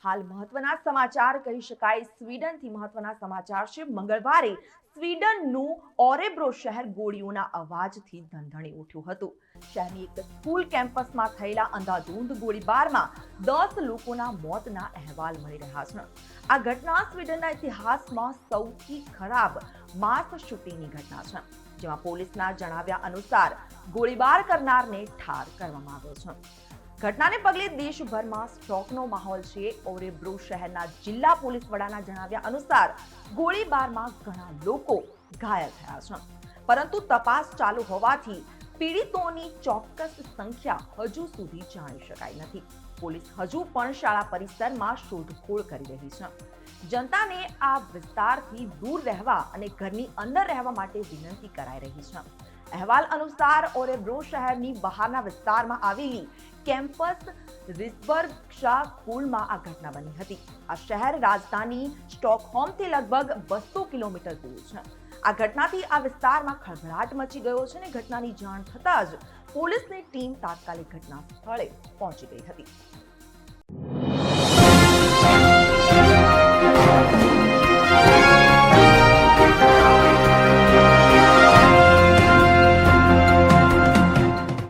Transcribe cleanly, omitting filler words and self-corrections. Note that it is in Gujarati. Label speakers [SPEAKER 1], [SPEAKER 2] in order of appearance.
[SPEAKER 1] હાલ મહત્વના સમાચાર કહી શકાય સ્વીડનથી મહત્વના સમાચાર છે। મંગળવારે સ્વીડનનું ઓરેબ્રો શહેર ગોળીઓના અવાજથી ધમધમી ઉઠ્યું હતું। શહેરની એક સ્કૂલ કેમ્પસમાં થયેલા અંધાધૂંધ ગોળીબારમાં 10 લોકોના મોતના અહેવાલ મળી રહ્યા છે। આ ઘટના સ્વીડનના ઇતિહાસમાં સૌથી ખરાબ માસ શૂટિંગની ઘટના છે, જેમાં પોલીસના જણાવ્યા અનુસાર ગોળીબાર કરનારને ઠાર કરવામાં આવ્યો છે। ઘટનાને પગલે દેશભરમાં શોકનો માહોલ છે। ઓરેબ્રો શહેરના જિલ્લા પોલીસ વડાના જણાવ્યા અનુસાર ગોળીબારમાં ઘણા લોકો ઘાયલ થયા છે, પરંતુ તપાસ ચાલુ હોવાથી પીડિતોની ચોક્કસ સંખ્યા હજુ સુધી જાણી શકાઈ નથી। પોલીસ હજુ પણ શાળા પરિસરમાં શોધખોળ કરી રહી છે। જનતાને આ વિસ્તારથી દૂર રહેવા અને ઘરની અંદર રહેવા માટે વિનંતી કરાઈ રહી છે। અહેવાલ અનુસાર ઓરેબ્રો શહેરની બહારના વિસ્તારમાં આવેલી કેમ્પસ રિસ્બર્ગશા સ્કૂલમાં આ ઘટના બની હતી। આ શહેર રાજધાની સ્ટોકહોમથી લગભગ 200 કિલોમીટર દૂર છે। આ ઘટનાથી આ વિસ્તારમાં ખળભળાટ મચી ગયો છે અને ઘટનાની જાણ થતાં જ પોલીસની ટીમ તાત્કાલિક ઘટના સ્થળે પહોંચી ગઈ હતી।